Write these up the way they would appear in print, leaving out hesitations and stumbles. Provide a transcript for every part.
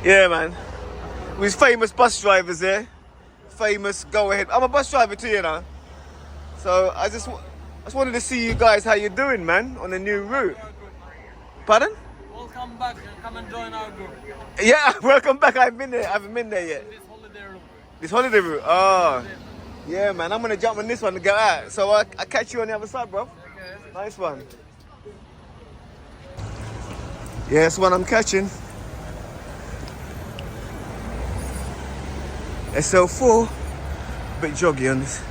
Yeah, man. With famous bus drivers there. Famous go ahead. I'm a bus driver too, you know. So I just wanted to see you guys how you doing, man, on the new route. Pardon? Welcome back. Come and join our group. Yeah, welcome back. I haven't been there yet. This holiday route. This holiday route. Oh. Yeah, man. I'm gonna jump on this one to get out. So I catch you on the other side, bro. Okay. Nice one. Yeah, that's one I'm catching. SL4. Bit joggy on this.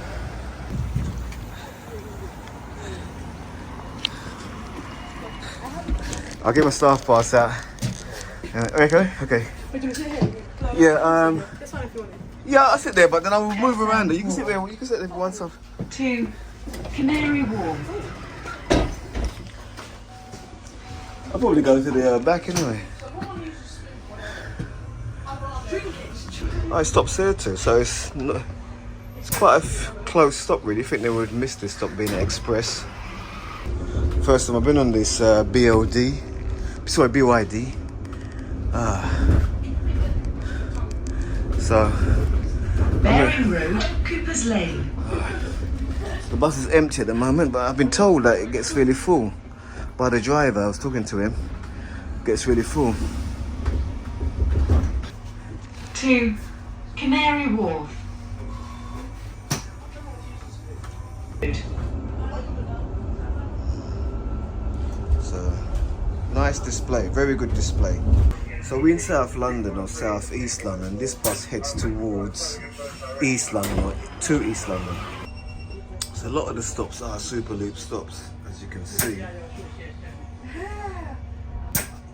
I'll get my staff pass out. Okay. Yeah, yeah, I'll sit there, but then I will move around there. You can sit there. You can sit there for one side. To Canary Wharf. I'll probably go to the back anyway. I stopped there too, so it's quite a close stop really. I think they would miss this stop being an express. First time I've been on this BYD. So Bearing Road, Cooper's Lane. the bus is empty at the moment, but I've been told that it gets really full by the driver. I was talking to him. It gets really full. To Canary Wharf. So nice display, very good display. So we're in South London or South East London. This bus heads towards East London or to East London. So a lot of the stops are Superloop stops, as you can see.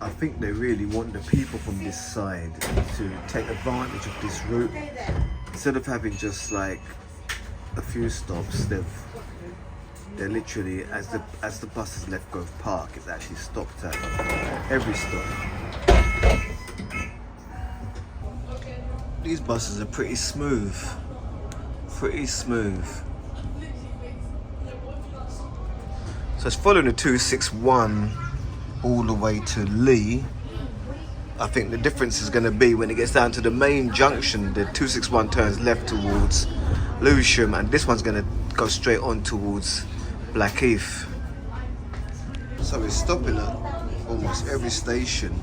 I think they really want the people from this side to take advantage of this route. Instead of having just like a few stops, they're literally, as the buses left Grove Park, it's actually stopped at every stop. These buses are pretty smooth. Pretty smooth. So it's following the 261 all the way to Lee. I think the difference is going to be when it gets down to the main junction, the 261 turns left towards Lewisham, and this one's going to go straight on towards Blackheath. So we're stopping at almost every station.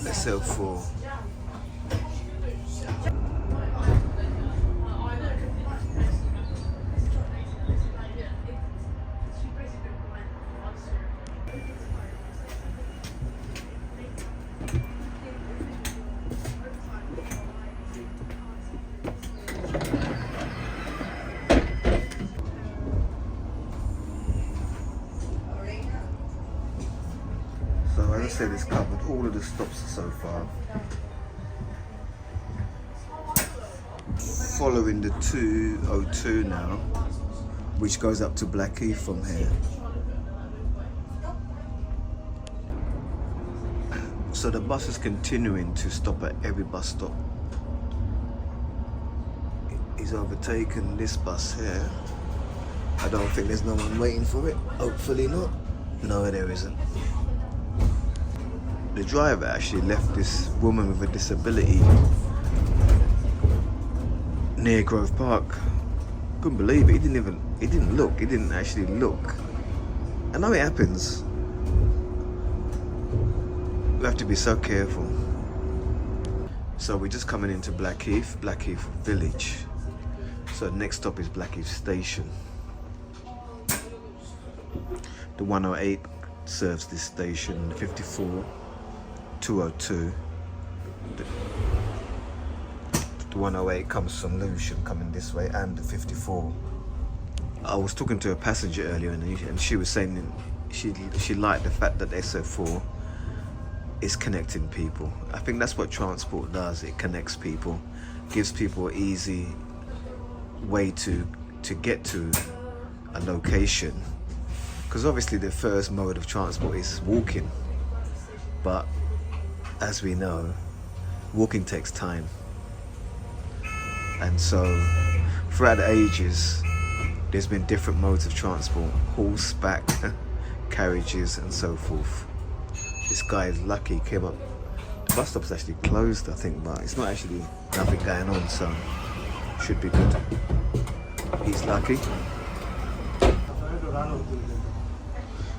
SL4. So as I said, it's covered all of the stops so far. Following the 202 now, which goes up to Blackheath from here. So the bus is continuing to stop at every bus stop. He's overtaken this bus here. I don't think there's no one waiting for it. Hopefully not. No, there isn't. The driver actually left this woman with a disability near Grove Park. Couldn't believe it. He didn't actually look. I know it happens. We have to be so careful. So we're just coming into Blackheath Village. So next stop is Blackheath Station. The 108 serves this station, 54, 202. The 108 comes from Lewisham coming this way, and the 54. I was talking to a passenger earlier and she was saying she liked the fact that SL4 is connecting people. I think that's what transport does. It connects people, gives people an easy way to get to a location. Because obviously the first mode of transport is walking. But as we know, walking takes time. And so throughout the ages, there's been different modes of transport, horseback carriages and so forth. This guy is lucky, he came up bus stop's actually closed, I think, but it's not actually nothing going on, so should be good. He's lucky.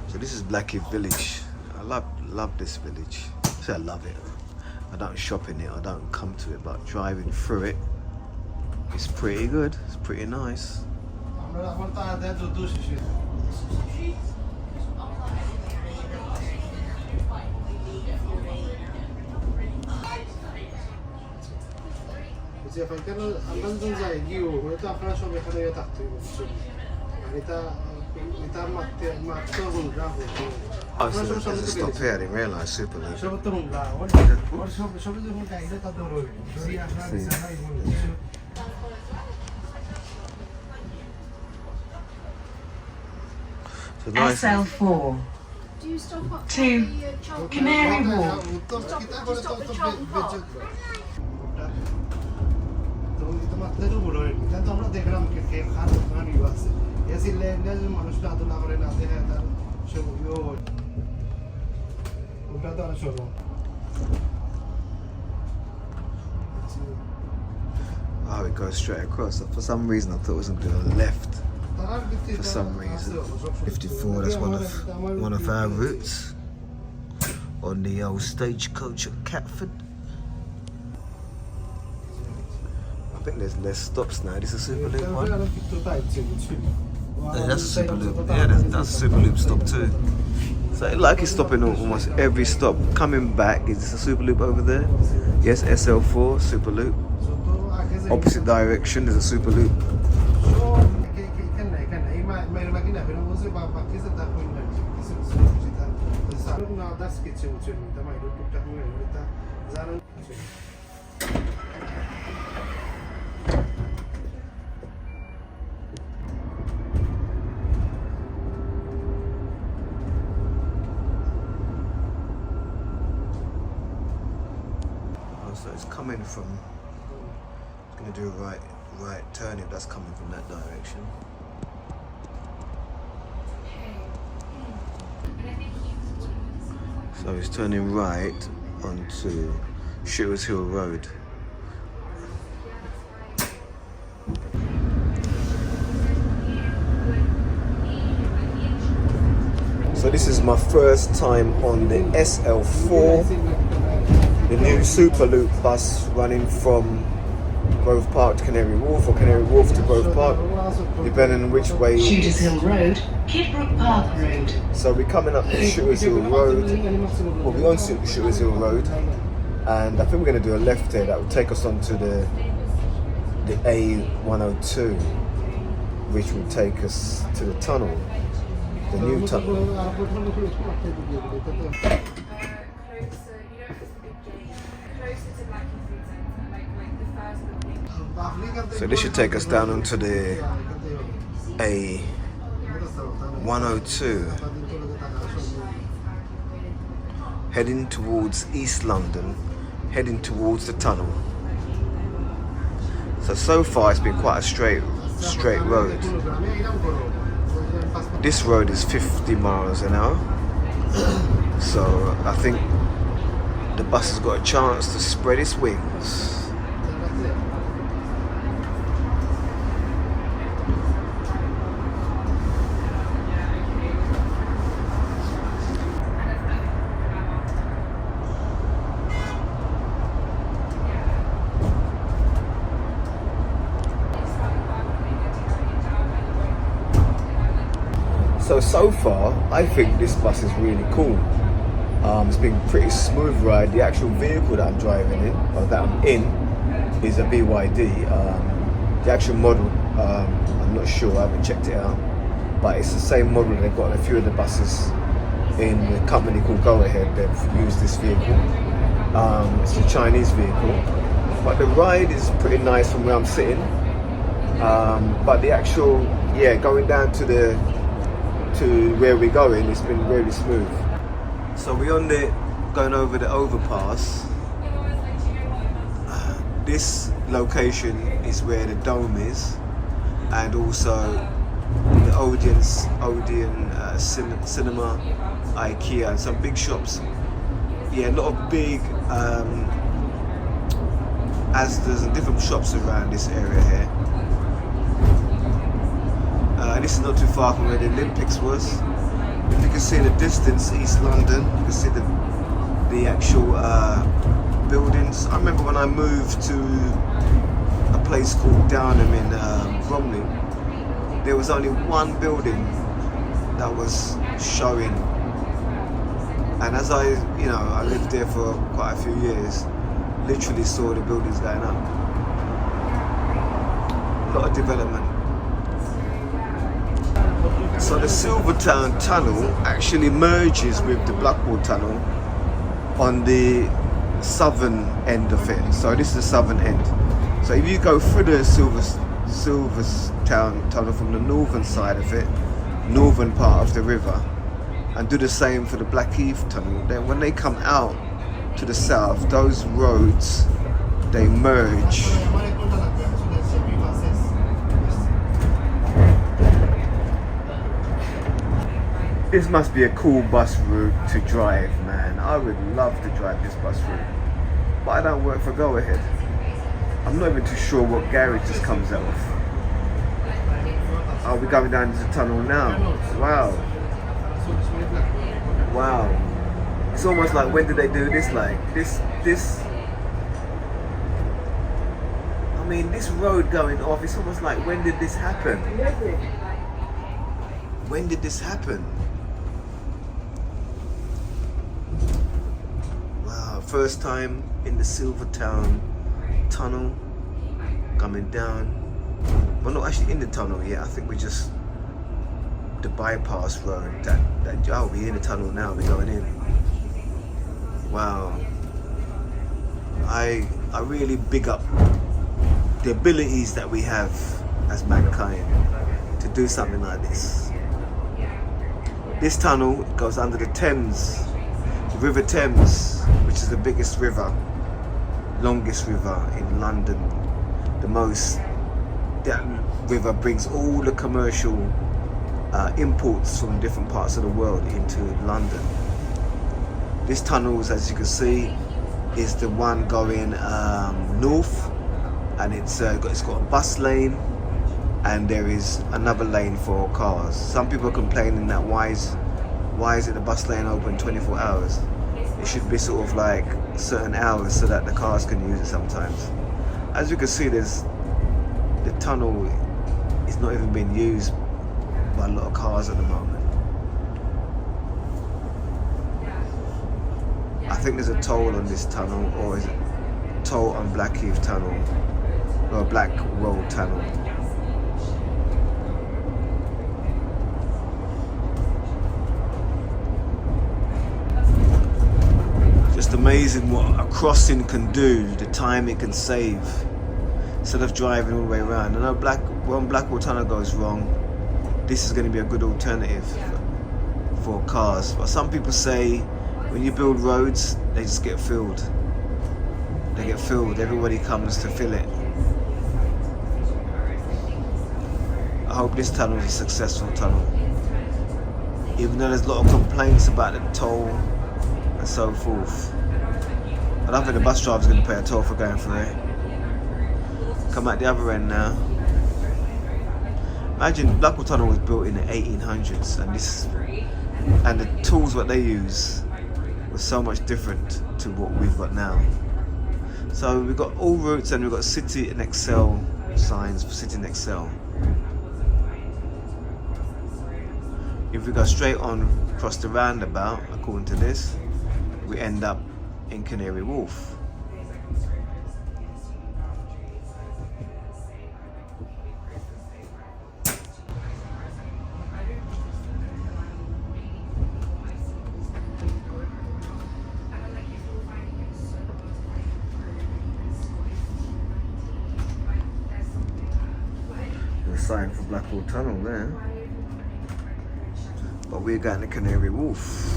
So this is Blackie Village. I love this village. So I love it. I don't shop in it, I don't come to it, but driving through it, it's pretty good. It's pretty nice. Oh, so there's a stop here, I didn't realise Superloop. So nice. SL4 Do you stop up to Canary Wharf. Oh, it goes straight across. For some reason, I thought it was going to do a left. For some reason, 54. That's one of our routes on the old stagecoach at Catford. I think there's less stops now. This is a Superloop one. Yeah, that's a Superloop. Yeah, that's a Superloop stop too. So like it's stopping at almost every stop. Coming back, is this a Superloop over there? Yes, SL4 Superloop. Opposite direction, there's a Superloop. So it's coming from, it's going to do a right turn if that's coming from that direction. So it's turning right onto Shooters Hill Road. So this is my first time on the SL4, the new Superloop bus running from Grove Park to Canary Wharf or Canary Wharf to Grove Park, depending on which way. Shooters Hill Road, Kidbrook Park Road. So we're coming up Shooters Hill Road, well we're on Shooters Hill Road, and I think we're going to do a left here that will take us onto the A102, which will take us to the tunnel, the new tunnel. So this should take us down onto the A102, heading towards East London, heading towards the tunnel. So far it's been quite a straight road. This road is 50 miles an hour, so I think the bus has got a chance to spread its wings. So far, I think this bus is really cool. It's been a pretty smooth ride. The actual vehicle that I'm driving in, or that I'm in, is a BYD. The actual model, I'm not sure, I haven't checked it out. But it's the same model they've got on a few of the buses in the company called Go Ahead. They've used this vehicle. It's a Chinese vehicle. But the ride is pretty nice from where I'm sitting. But the actual, going down to where we're going, it's been really smooth. So we're going over the overpass. This location is where the Dome is, and also the Odeon Cinema, IKEA, and some big shops. yeah, a lot of big Asda's and different shops around this area here. This is not too far from where the Olympics was. If you can see in the distance, East London, you can see the actual buildings. I remember when I moved to a place called Downham in Bromley, there was only one building that was showing, and as I lived there for quite a few years, literally saw the buildings going up. A lot of development. So the Silvertown tunnel actually merges with the Blackwall tunnel on the southern end of it. So this is the southern end. So if you go through the Silvertown tunnel from the northern side of it, northern part of the river, and do the same for the Blackheath tunnel, then when they come out to the south, those roads, they merge. This must be a cool bus route to drive, man. I would love to drive this bus route, but I don't work for Go Ahead. I'm not even too sure what garage this comes out of. Are we going down into the tunnel now? Wow. Wow. It's almost like, when did they do this? Like this I mean, this road going off, it's almost like, when did this happen? When did this happen? Wow, first time in the Silvertown tunnel, coming down. We're not actually in the tunnel yet. I think we're just the bypass road that oh, we're in the tunnel now, we're going in. Wow. I really big up the abilities that we have as mankind to do something like this. This tunnel goes under the Thames, the River Thames, which is the biggest river, longest river in London. That river brings all the commercial imports from different parts of the world into London. This tunnel, as you can see, is the one going north, and it's got a bus lane, and there is another lane for cars. Some people are complaining that why is the bus lane open 24 hours? It should be sort of like certain hours so that the cars can use it sometimes. As you can see, the tunnel is not even being used by a lot of cars at the moment. I think there's a toll on this tunnel, or is it toll on Blackheath tunnel, or Blackwall tunnel. Just amazing what a crossing can do, the time it can save, instead of driving all the way around. I know when Blackwall tunnel goes wrong, this is going to be a good alternative for cars. But some people say when you build roads, they just get filled. They get filled. Everybody comes to fill it. I hope this tunnel is a successful tunnel. Even though there's a lot of complaints about the toll and so forth. I don't think the bus driver's going to pay a toll for going through it. Come out the other end now. Imagine Blackwall Tunnel was built in the 1800s, and the tools what they use was so much different to what we've got now. So we've got all routes, and we've got City and Excel signs for City and Excel. If we go straight on across the roundabout, according to this, we end up in Canary Wharf. Sign for Blackwall Tunnel there, but we're going to Canary Wharf.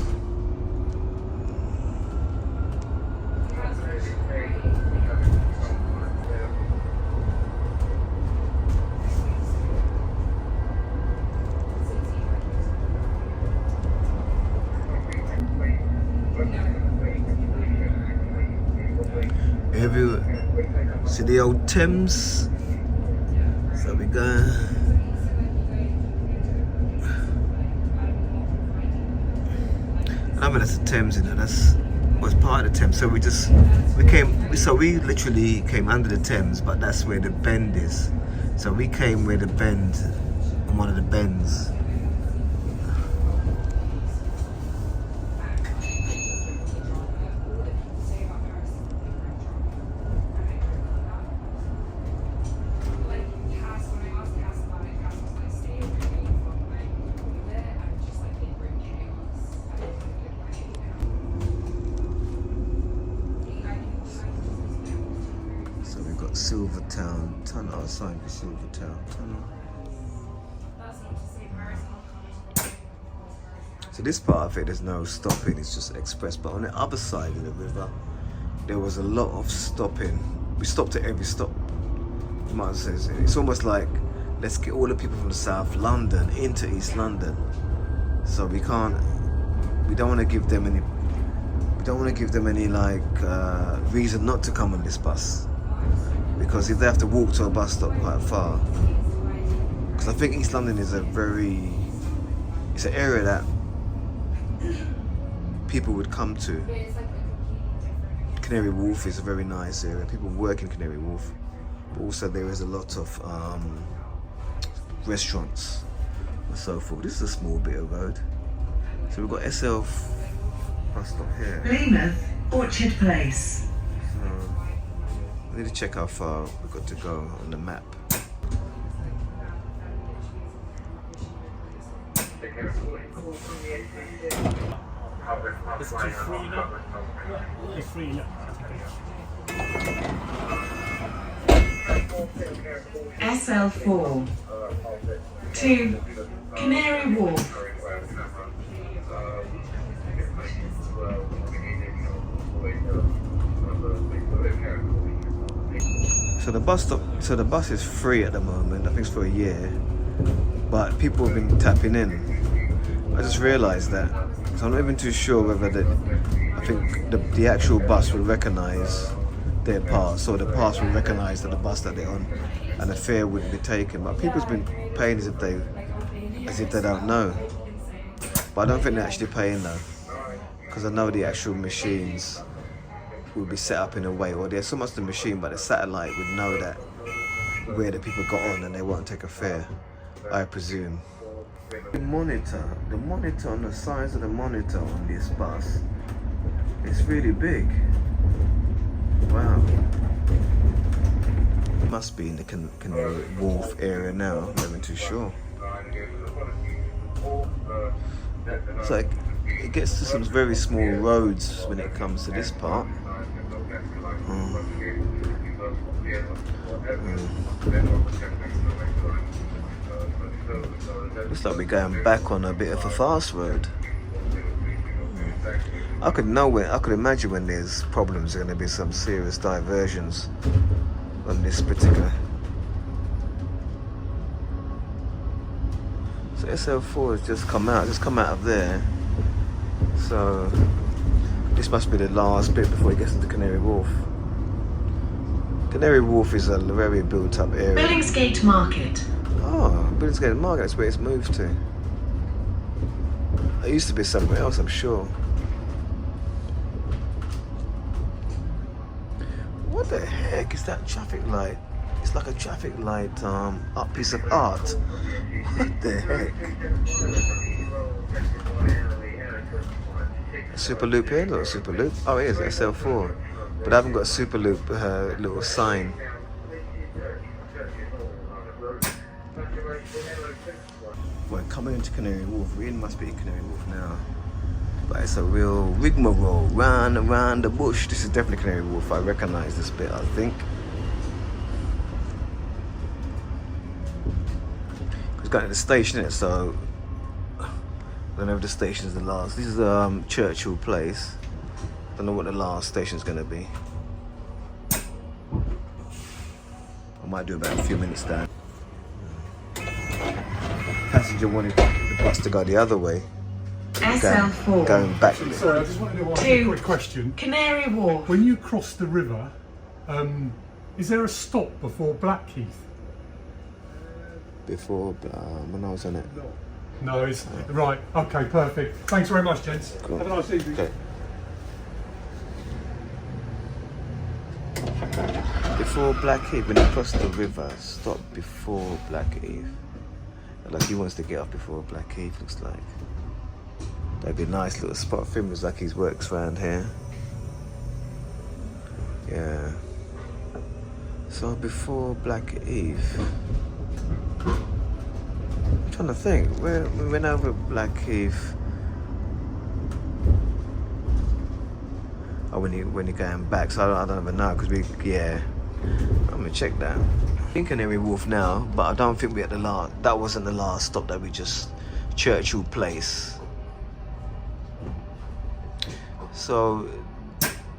view. See the old Thames. So we go. I mean that's the Thames, you know. That's was part of the Thames. So we literally came under the Thames, but that's where the bend is. So we came where the bend, on one of the bends. Silvertown tunnel, outside the Silvertown tunnel. So this part of it, there's no stopping, it's just express. But on the other side of the river, there was a lot of stopping. We stopped at every stop. You might say it's almost like, let's get all the people from the South London into East London. So we don't want to give them any like reason not to come on this bus. Because if they have to walk to a bus stop quite far, because I think East London is it's an area that people would come to. Canary Wharf is a very nice area. People work in Canary Wharf, but also there is a lot of restaurants and so forth. This is a small bit of road. So we've got SL bus stop here. Plymouth, Orchard Place. I need to check how far we've got to go on the map. Is it free now? It's free now. SL4 to Canary Wharf. So the bus is free at the moment. I think it's for a year, but people have been tapping in. I just realised that, so I'm not even too sure whether I think the actual bus will recognise their pass, or the pass will recognise that the bus that they're on, and the fare wouldn't be taken. But people's been paying as if they don't know. But I don't think they're actually paying though, because I know the actual machines will be set up in a way, or there's so much the machine, but the satellite would know that where the people got on and they won't take a fare, I presume. The monitor on the size of the monitor on this bus, it's really big. Wow. It must be in the Canary Wharf area now, I'm not even too sure. It's like, it gets to some very small roads when it comes to this part. Looks like we're going back on a bit of a fast road. I could imagine when there's problems, there are going to be some serious diversions on this particular. So SL4 has just come out of there. So this must be the last bit before it gets into Canary Wharf. Canary Wharf is a very built up area. Billingsgate Market. Oh, Billingsgate Market, that's where it's moved to. It used to be somewhere else, I'm sure. What the heck is that traffic light? It's like a traffic light up piece of art. What the heck? Superloop here? Not a Superloop. Oh, it is SL4. But I haven't got a Superloop little sign. We're coming into Canary Wharf. We must be in Canary Wharf now. But it's a real rigmarole round and round the bush. This is definitely Canary Wharf. I recognise this bit, I think. It's going to the station, isn't it? So I don't know if the station is the last. This is Churchill Place. I don't know what the last station is going to be. I might do about a few minutes down. Passenger wanted the bus to go the other way. SL4 Going back. Sorry, I just wanted to ask you a quick question. Canary Wharf. When you cross the river, Is there a stop before Blackheath? Before, when I was on it. No, it's right. Okay, perfect. Thanks very much, gents. Cool. Have a nice evening. Okay. Before Blackheath, when you cross the river, stop before Blackheath. Like he wants to get off before Blackheath, looks like. That'd be a nice little spot for him. Looks like he works around here. Yeah. So before Blackheath, I'm trying to think. We went over Blackheath. Oh, when you're going back, so I don't even know because I'm gonna check that. I'm in Canary Wharf now, but I don't think we're at the last. That wasn't the last stop that we just Churchill Place. So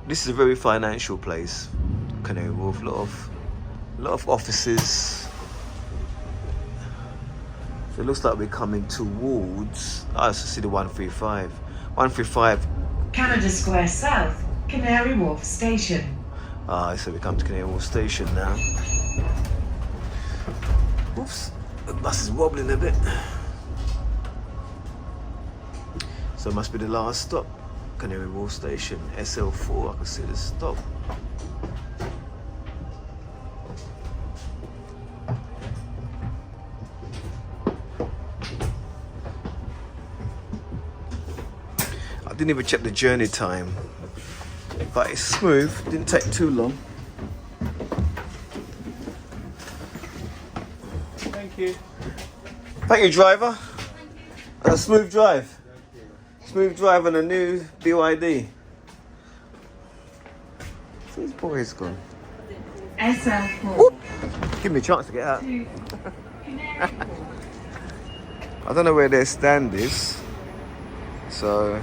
this is a very financial place, Canary Wharf. A lot of offices. So it looks like we're coming towards. I see the 135. 135. Canada Square South, Canary Wharf Station. So we come to Canary Wharf Station now. Oops, the bus is wobbling a bit. So it must be the last stop. Canary Wharf Station, SL4, I can see the stop. I didn't even check the journey time, but it's smooth, didn't take too long. Thank you. Thank you, driver. And a smooth drive. Smooth drive on a new BYD. These boys gone. SL4. Whoop. Give me a chance to get out. To Canary Wharf. I don't know where their stand is, so.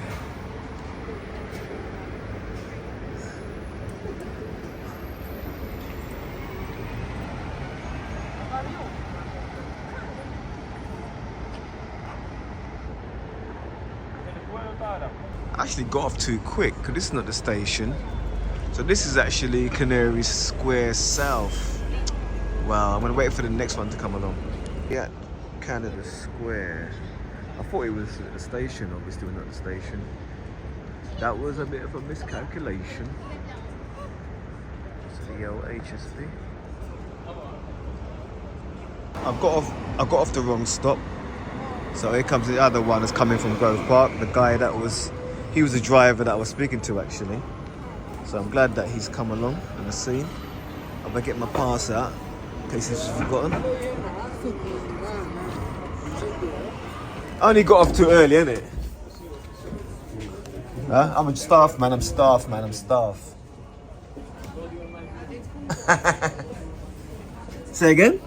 I actually got off too quick because this is not the station. So this is actually Canary Square South. Wow, I'm gonna wait for the next one to come along. Yeah, Canada Square. I thought it was at the station, obviously we're not at the station. That was a bit of a miscalculation. It's the old HSP. I got off the wrong stop. So here comes the other one that's coming from Grove Park. The guy he was the driver that I was speaking to actually. So I'm glad that he's come along on the scene. I'm gonna get my pass out in case he's forgotten. I only got off too early, innit? Huh? I'm staff. Say again?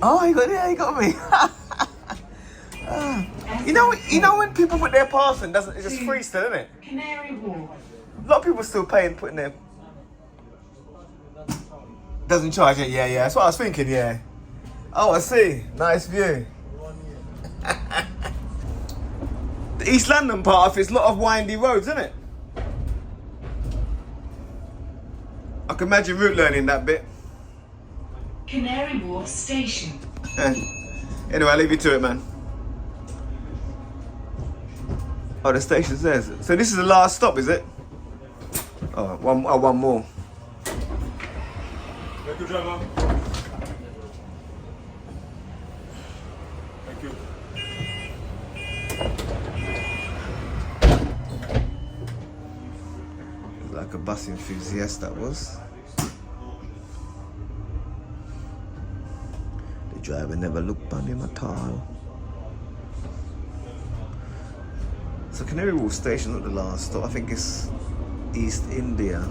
Oh, he got me. You know when people put their pass in, it's just free still, isn't it? Canary Wharf. A lot of people still putting their. Doesn't charge it, yeah. That's what I was thinking, yeah. Oh, I see. Nice view. The East London part of it's a lot of windy roads, isn't it? I can imagine route learning that bit. Canary Wharf Station. Anyway, I'll leave you to it, man. Oh, the station's there. So this is the last stop, is it? Oh, one more. Thank you, driver. Thank you. Like a bus enthusiast, that was. The driver never looked on him at all. So Canary Wharf Station, not the last stop. I think it's East India.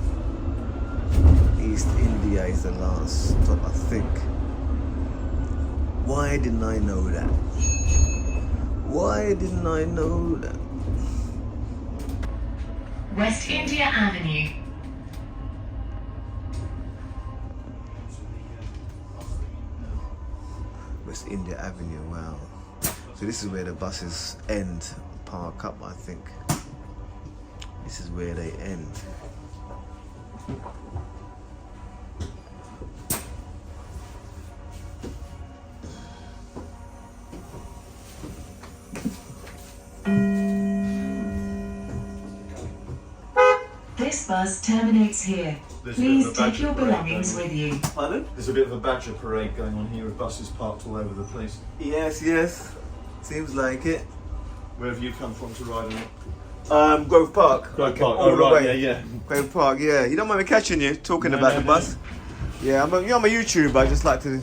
East India is the last stop, I think. Why didn't I know that? Why didn't I know that? West India Avenue. West India Avenue, wow. So this is where the buses end, park up, I think. This is where they end. bus terminates here. There's Please a bit of a take badger your parade belongings going on. with you. Pardon? There's a bit of a badger parade going on here with buses parked all over the place. Yes, yes. Seems like it. Where have you come from to ride on it? Grove Park. Grove Okay, Park. all Oh, the right, way. yeah. Grove Park, yeah. You don't mind me catching you talking No, about no, the no. bus? Yeah, I'm a YouTuber. I just like to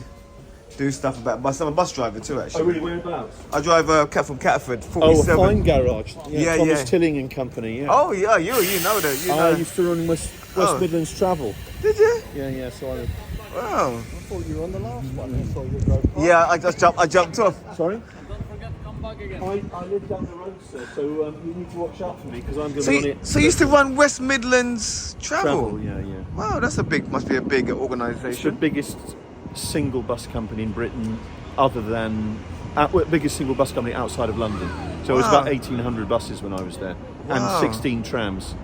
do stuff about bus. I'm a bus driver too, actually. Oh, really? Whereabouts? I drive a cat from Catford, Oh, 47. a fine garage. Yeah, Thomas yeah. Tilling and Company, yeah. Oh, yeah, you know that. You I know. used to run West Oh. Midlands Travel. Did you? Yeah, so I Wow. thought you were on the last one. I saw you Grove Park. Yeah, I jumped off. Sorry? Don't forget to come back again. I live down the road, sir, so you need to watch out for me because I'm going So to be you, on it. so you used to run West Midlands Travel, yeah. Wow, must be a big It's the organisation. biggest single bus company in Britain, other than biggest single bus company outside of London. So it was Wow. about 1,800 buses when I was there, Wow. and 16 trams.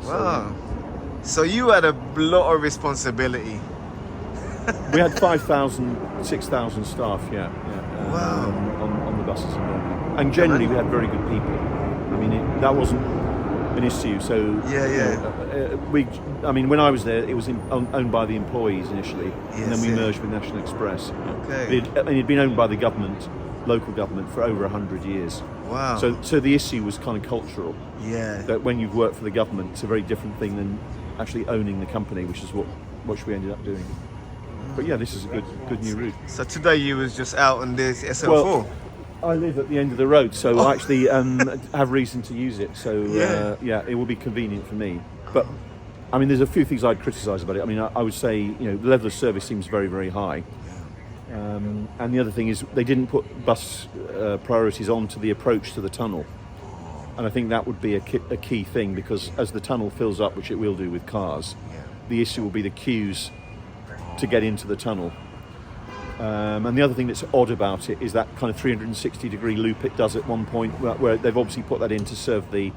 Wow. So you had a lot of responsibility. We had 5,000, 6,000 staff. Yeah. Wow. On the buses, and generally we had very good people. I mean, that wasn't an issue. So when I was there, it was owned by the employees initially, and then we merged with National Express. Okay. It'd been owned by the government, local government, for over 100 years. Wow. So the issue was kind of cultural. Yeah. That when you've worked for the government, it's a very different thing than actually owning the company, which is what we ended up doing. But yeah, this is a good new route. So today you was just out on this SL4. Well, I live at the end of the road, so I actually have reason to use it. So it will be convenient for me. But I mean, there's a few things I'd criticise about it. I mean, I would say the level of service seems very, very high. And the other thing is they didn't put bus priorities onto the approach to the tunnel. And I think that would be a key thing, because as the tunnel fills up, which it will do with cars, the issue will be the queues to get into the tunnel. And the other thing that's odd about it is that kind of 360-degree loop it does at one point, where they've obviously put that in to serve the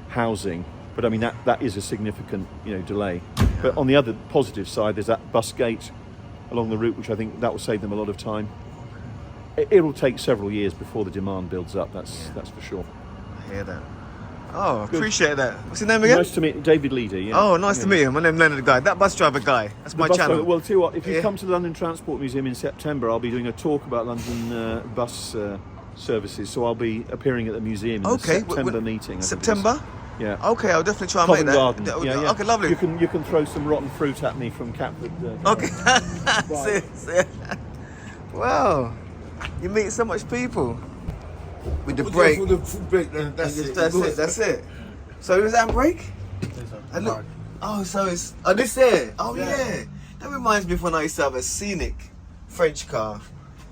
housing. But I mean, that is a significant delay. But on the other positive side, there's that bus gate along the route, which I think that will save them a lot of time. It will take several years before the demand builds up, that's for sure. I hear that. Oh, appreciate that. What's your name again? Nice to meet David Leader. Yeah. Oh, nice to meet you. My name's Leonard Guy. That bus driver guy. That's my Bus channel. driver- Well, tell you what, if you Yeah. come to the London Transport Museum in September, I'll be doing a talk about London bus services. So I'll be appearing at the museum in the September meeting. I think it is. September? Yeah. Okay, I'll definitely try and Covent make that. Garden. Yeah. Okay, lovely. You can throw some rotten fruit at me from Catford. Okay. See. Wow. You meet so much people. With the break. For the food break, then that's it. That's it. So is that break? I look. Oh, so it's this here. Oh yeah. That reminds me of when I used to have a scenic French car.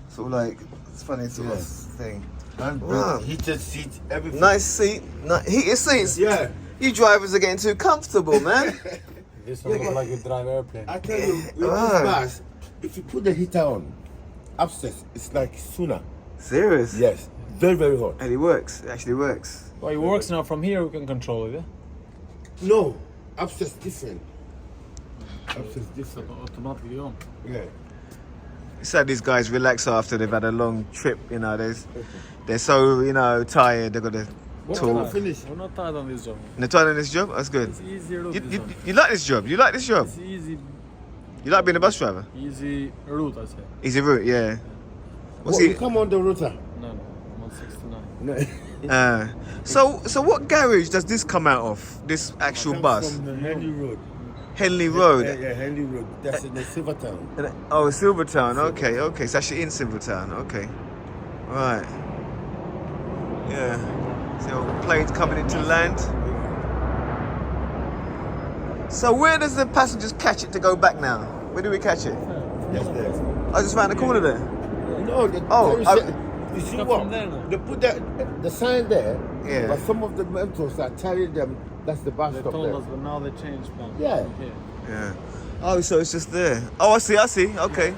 So like it's funny sort of thing. Wow. Heated seat, everything. Nice seat. Heated seats. Yeah. You drivers are getting too comfortable, man. This one look like you drive airplane. I tell you, with Wow. this bus, if you put the heater on, upstairs, it's like sauna. Serious? Yes. Very, very hot. And it works. It actually works. Well, it works now. From here we can control it. No. Upstairs different. Upstairs different. Automatically on. Yeah. It's like these guys relax after they've had a long trip, they're so, tired, they've got to talk. Finish. We're not tired on this job. And they're tired on this job? That's good. It's easier route. this one. You like this job? You like this job? It's easy You like being a bus driver? route, I say. Easy route, yeah. What's Well, he? you come on the router. No, I'm on 69. No. So what garage does this come out of? This actual bus? From the Henley Road. Henley Road. Yeah, Henley Road. That's in the Silvertown. Oh, Silvertown. Okay. It's actually in Silvertown. Okay. Right. Yeah. So planes coming into land. So where does the passengers catch it to go back now? Where do we catch it? Yes, yes. I just found the corner there. No, you see Come what? from there now. They put the sign there, Yeah. but some of the metros are telling them that's the bus They stop told there. us, but now they changed plan. Yeah. Yeah. Oh, so it's just there. Oh, I see. Okay.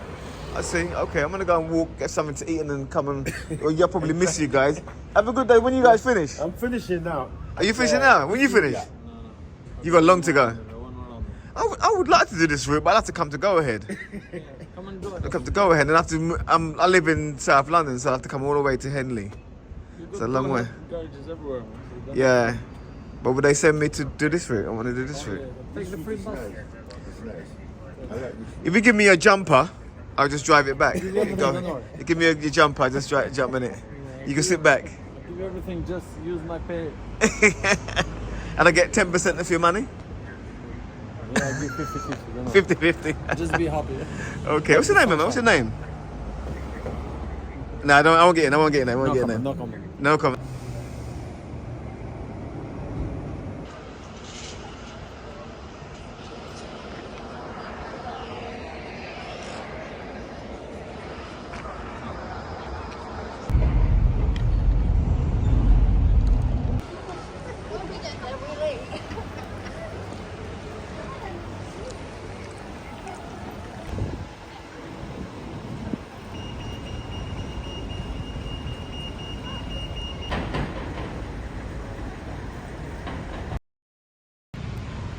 I see. Okay, I'm gonna go and walk, get something to eat, and then come and. Well, you'll probably miss you guys. Have a good day. When you guys finish? I'm finishing now. Are you finishing now? When you finish? Yeah. You got long to go. One more round. I would like to do this route, but I'd have to come to Go Ahead. Come and do I it. come to Go Ahead, and I have to. I live in South London, so I have to come all the way to Henley. You It's got a long way. Garages everywhere. Man. So you don't- Yeah. But would they send me to do this route? I want to do this route. Take the free bus. If you give me a jumper, I'll just drive it back. give you everything, don't worry. You give me your jumper, I just jump in it. You can sit back. I'll give you everything, just use my pay. And I get 10% of your money? Yeah, I'll give 50-50, don't worry. 50-50. Just be happy. Okay, what's your name, man? What's your name? No, I won't get in. I won't get in. I won't get in. No comment. No comment.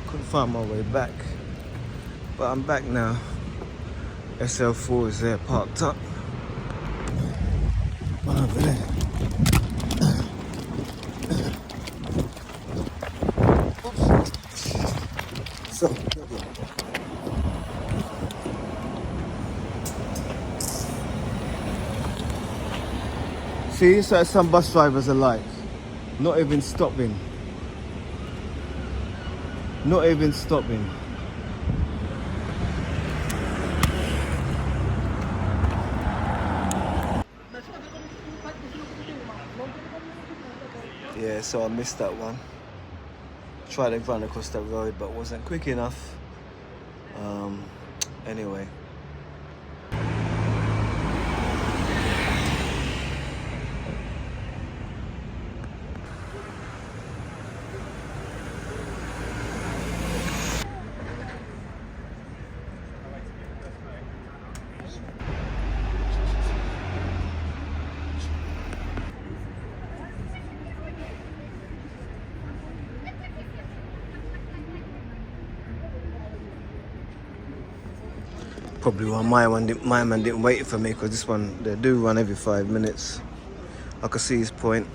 Couldn't find my way back, but I'm back now. SL4 is there parked up. One over there. Oops. So, see, so some bus drivers are like, not even stopping. Not even stopping. Yeah, so I missed that one. Tried to run across that road, but wasn't quick enough. Anyway. Probably why my man didn't wait for me, because this one, they do run every 5 minutes. I could see his point.